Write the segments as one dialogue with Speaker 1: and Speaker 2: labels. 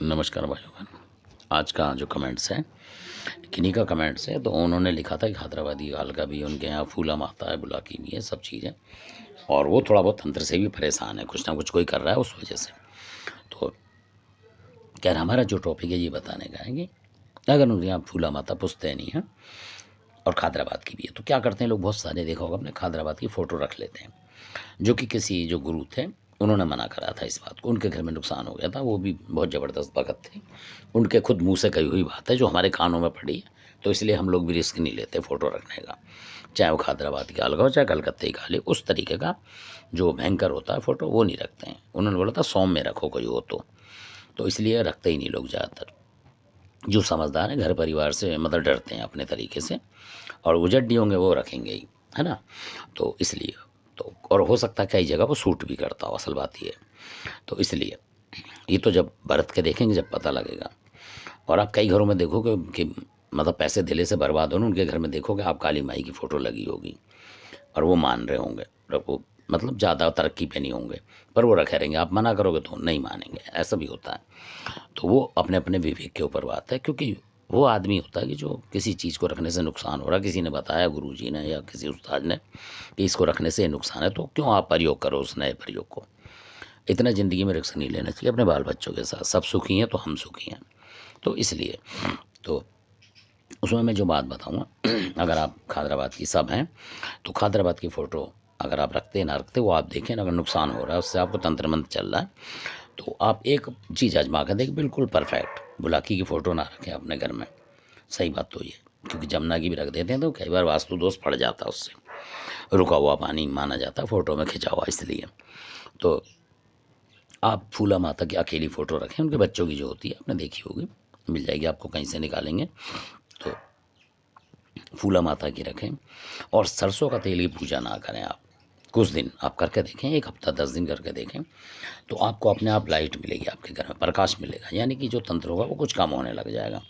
Speaker 1: नमस्कार भाइयों बहन। आज का जो कमेंट्स है किन्हीं का कमेंट्स है, तो उन्होंने लिखा था कि हैदराबादी कालका भी उनके यहाँ फूला माता है, बुलाकी भी है, सब चीज़ें। और वो थोड़ा बहुत तंत्र से भी परेशान है, कुछ ना कुछ कोई कर रहा है उस वजह से। तो कह रहा हमारा जो टॉपिक है ये बताने का है कि अगर उनके यहाँ फूला माता पुश्तैनी है और खादराबाद की भी है, तो क्या करते हैं लोग, बहुत सारे देखा होगा, अपने खादराबाद की फ़ोटो रख लेते हैं। जो कि किसी जो गुरु थे उन्होंने मना करा था इस बात को, उनके घर में नुकसान हो गया था, वो भी बहुत ज़बरदस्त भगत थे, उनके खुद मुंह से कही हुई बात है जो हमारे कानों में पड़ी है। तो इसलिए हम लोग भी रिस्क नहीं लेते फ़ोटो रखने का, चाहे वो हैदराबाद की अलगा हो चाहे कलकत्ते की काली, उस तरीके का जो भयंकर होता है फ़ोटो वो नहीं रखते हैं। उन्होंने बोला था सौम में रखो कोई हो तो इसलिए रखते ही नहीं लोग ज़्यादातर। जो समझदार हैं घर परिवार से मतलब डरते हैं अपने तरीके से, और उजड्डी होंगे वो रखेंगे ही, है ना। तो इसलिए तो और हो सकता है कई जगह वो सूट भी करता हो, असल बात ये है। तो इसलिए ये तो जब बरत के देखेंगे जब पता लगेगा। और आप कई घरों में देखोगे कि मतलब पैसे दिले से बर्बाद हो ना, उनके घर में देखोगे आप काली माई की फ़ोटो लगी होगी और वो मान रहे होंगे, और वो मतलब ज़्यादा तरक्की पे नहीं होंगे, पर वो रखे रहेंगे। आप मना करोगे तो नहीं मानेंगे, ऐसा भी होता है। तो वो अपने अपने विवेक के ऊपर बात है, क्योंकि वो आदमी होता है कि जो किसी चीज़ को रखने से नुकसान हो रहा है, किसी ने बताया, गुरुजी ने या किसी उस्ताद ने कि इसको रखने से नुकसान है, तो क्यों आप प्रयोग करो उस नए प्रयोग को। इतना ज़िंदगी में रिस्क नहीं लेना चाहिए अपने बाल बच्चों के साथ। सब सुखी हैं तो हम सुखी हैं। तो इसलिए तो उसमें मैं जो बात बताऊँगा अगर आप हैदराबाद की सब हैं तो हैदराबाद की फ़ोटो अगर आप रखते ना रखते वो आप देखें, अगर नुकसान हो रहा है उससे, आपको तंत्र मंत्र चल रहा है, तो आप एक चीज़ आजमा कर देखें, बिल्कुल परफेक्ट बुलाकी की फ़ोटो ना रखें अपने घर में। सही बात तो ये, क्योंकि जमुना की भी रख देते हैं तो कई बार वास्तु दोष पड़ जाता है उससे, रुका हुआ पानी माना जाता है फ़ोटो में खिंचा हुआ, इसलिए। तो आप फूला माता की अकेली फ़ोटो रखें, उनके बच्चों की जो होती है आपने देखी होगी, मिल जाएगी आपको, कहीं से निकालेंगे तो फूला माता की रखें। और सरसों का तेल की पूजा ना करें आप, कुछ दिन आप करके देखें, 1 हफ्ता 10 दिन करके देखें, तो आपको अपने आप लाइट मिलेगी, आपके घर में प्रकाश मिलेगा, यानी कि जो तंत्र होगा वो कुछ कम होने लग जाएगा।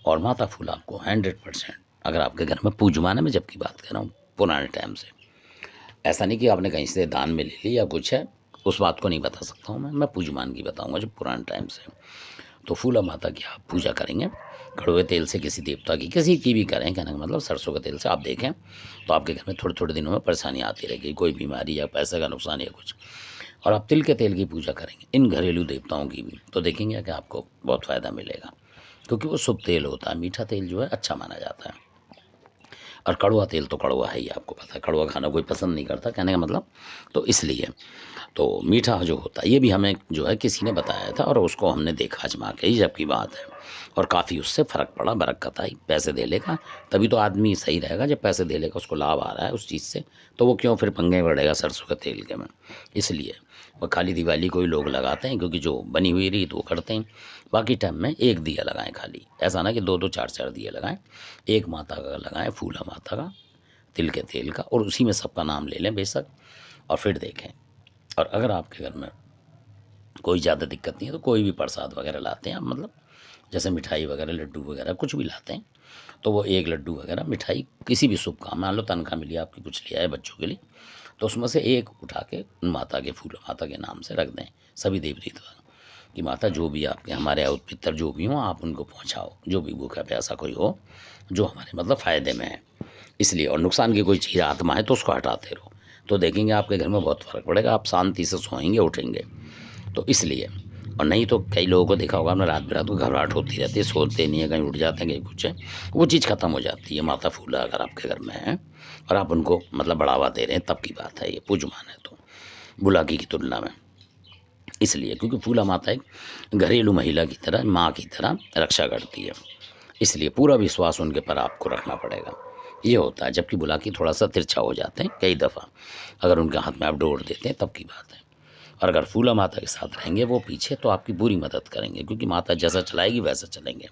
Speaker 1: और माता फूल आपको 100% अगर आपके घर में पूजमान है, मैं जबकि बात कर रहा हूँ पुराने टाइम से, ऐसा नहीं कि आपने कहीं से दान में ले ली या कुछ है, उस बात को नहीं बता सकता हूँ मैं पूजमान की बताऊँगा जो पुराने टाइम से। तो फूला माता की आप पूजा करेंगे कड़वे तेल से, किसी देवता की किसी की भी करें, कहने का मतलब सरसों के तेल से आप देखें तो आपके घर में थोड़े थोड़े दिनों में परेशानी आती रहेगी, कोई बीमारी या पैसे का नुकसान या कुछ। और आप तिल के तेल की पूजा करेंगे इन घरेलू देवताओं की भी, तो देखेंगे कि आपको बहुत फ़ायदा मिलेगा, क्योंकि वो शुभ तेल होता है। मीठा तेल जो है अच्छा माना जाता है, और कड़वा तेल तो कड़वा है ही, आपको पता है कड़वा खाना कोई पसंद नहीं करता, कहने का मतलब। तो इसलिए तो मीठा जो होता है ये भी हमें जो है किसी ने बताया था, और उसको हमने देखा आजमा के ही, जबकि बात है, और काफ़ी उससे फ़र्क पड़ा, बरकत आई। पैसे दे लेगा तभी तो आदमी सही रहेगा, जब पैसे दे लेगा उसको लाभ आ रहा है उस चीज़ से, तो वो क्यों फिर पंगे बढ़ेगा सरसों के तेल के में। इसलिए वो खाली दिवाली को ही लोग लगाते हैं, क्योंकि जो बनी हुई रीत वो करते हैं। बाकी टाइम में एक दिया लगाएं खाली, ऐसा ना कि 2-2 4-4 दिए लगाएं। एक माता का लगाएं, फूला माता का, तिल के तेल का, और उसी में सबका नाम ले लें बेशक, और फिर देखें। और अगर आपके घर में कोई ज़्यादा दिक्कत नहीं है तो कोई भी प्रसाद वगैरह लाते हैं आप, मतलब जैसे मिठाई वगैरह, लड्डू वगैरह कुछ भी लाते हैं, तो वो एक लड्डू वगैरह मिठाई किसी भी शुभ काम, मान लो तनख्वाह मिली आपकी, कुछ लिया है बच्चों के लिए, तो उसमें से एक उठा के माता के फूल माता के नाम से रख दें, सभी देवी देवता कि माता जो भी आपके हमारे आउत पितर जो भी हों आप उनको पहुँचाओ, जो भी भूखा प्यासा कोई हो जो हमारे मतलब फ़ायदे में है। इसलिए और नुकसान की कोई चीज़ आत्मा है तो उसको हटाते रहो, तो देखेंगे आपके घर में बहुत फ़र्क पड़ेगा, आप शांति से सोएंगे उठेंगे। तो इसलिए, और नहीं तो कई लोगों को देखा होगा आपने, रात बिरात को घबराहट होती रहती है, सोते नहीं है, कहीं उठ जाते हैं, कहीं कुछ है, वो चीज़ ख़त्म हो जाती है। माता फूला अगर आपके घर में है और आप उनको मतलब बढ़ावा दे रहे हैं तब की बात है, ये पूजमान है तो बुलाकी की तुलना में। इसलिए क्योंकि फूला माता एक घरेलू महिला की तरह, माँ की तरह रक्षा करती है, इसलिए पूरा विश्वास उनके पर आपको रखना पड़ेगा, ये होता है। जबकि बुलाकी थोड़ा सा तिरछा हो जाते हैं कई दफ़ा, अगर उनके हाथ में आप डोर देते हैं तब की बात है। और अगर फूला माता के साथ रहेंगे वो पीछे, तो आपकी पूरी मदद करेंगे, क्योंकि माता जैसा चलाएगी वैसा चलेंगे।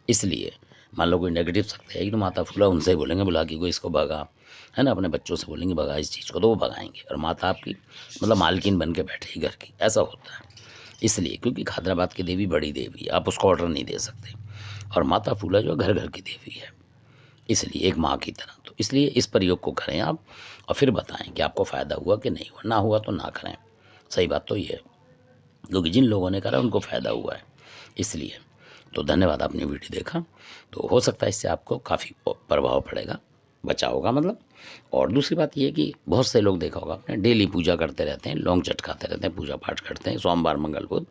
Speaker 1: इसलिए मान लो कोई नेगेटिव शक्ति आएगी तो माता फूला उनसे ही बोलेंगे, बुलाकी को इसको भगा, है ना, अपने बच्चों से बोलेंगे भगा इस चीज़ को, तो वो भगाएंगे, और माता आपकी मतलब मालकिन बन के बैठेगी घर की, ऐसा होता है। इसलिए क्योंकि हैदराबाद की देवी बड़ी देवी है, आप उसको ऑर्डर नहीं दे सकते, और माता फूला जो घर घर की देवी है, इसलिए एक माँ की तरह। तो इसलिए इस प्रयोग को करें आप, और फिर बताएं कि आपको फ़ायदा हुआ कि नहीं हुआ, ना हुआ तो ना करें। सही बात तो ये है, क्योंकि जिन लोगों ने करा उनको फ़ायदा हुआ है, इसलिए तो धन्यवाद, आपने वीडियो देखा। तो हो सकता है इससे आपको काफ़ी प्रभाव पड़ेगा, बचाव होगा मतलब। और दूसरी बात ये है कि बहुत से लोग देखा होगा आपने, डेली पूजा करते रहते हैं, लौंग चट खाते रहते हैं, पूजा पाठ करते हैं सोमवार मंगल बुध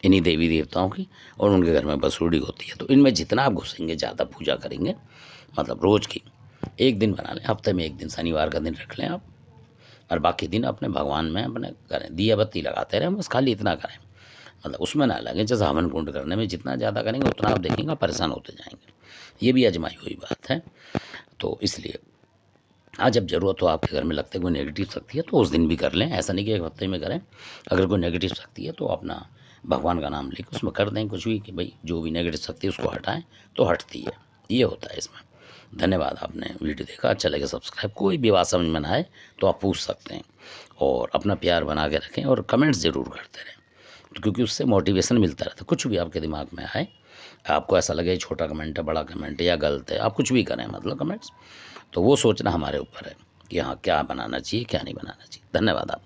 Speaker 1: इन्हीं देवी देवताओं की, और उनके घर में बसुड़ी होती है। तो इनमें जितना आप घुसेंगे, ज़्यादा पूजा करेंगे, मतलब रोज़ की एक दिन बना लें, हफ्ते में एक दिन शनिवार का दिन रख लें आप, और बाकी दिन अपने भगवान में अपने करें, दिया बत्ती लगाते रहें, बस खाली इतना करें, मतलब उसमें ना लगें। जैसे हवन कुंड करने में जितना ज़्यादा करेंगे उतना आप देखेंगे परेशान होते जाएंगे, ये भी आजमाई हुई बात है। तो इसलिए हाँ, जब ज़रूरत हो, आपके घर में लगता है कोई नेगेटिव शक्ति है, तो उस दिन भी कर लें, ऐसा नहीं कि एक हफ्ते में करें। अगर कोई नेगेटिव शक्ति है तो अपना भगवान का नाम लेकर उसमें कर दें कुछ भी, कि भाई जो भी नेगेटिव शक्ति है उसको हटाएं, तो हटती है, ये होता है इसमें। धन्यवाद, आपने वीडियो देखा, अच्छा लगे सब्सक्राइब। कोई भी बात समझ में ना आए तो आप पूछ सकते हैं, और अपना प्यार बना के रखें, और कमेंट्स ज़रूर करते रहें, तो क्योंकि उससे मोटिवेशन मिलता रहता है। कुछ भी आपके दिमाग में आए, आपको ऐसा लगे छोटा कमेंट है, बड़ा कमेंट है या गलत है, आप कुछ भी करें मतलब कमेंट्स, तो वो सोचना हमारे ऊपर है कि हाँ क्या बनाना चाहिए क्या नहीं बनाना चाहिए। धन्यवाद आप।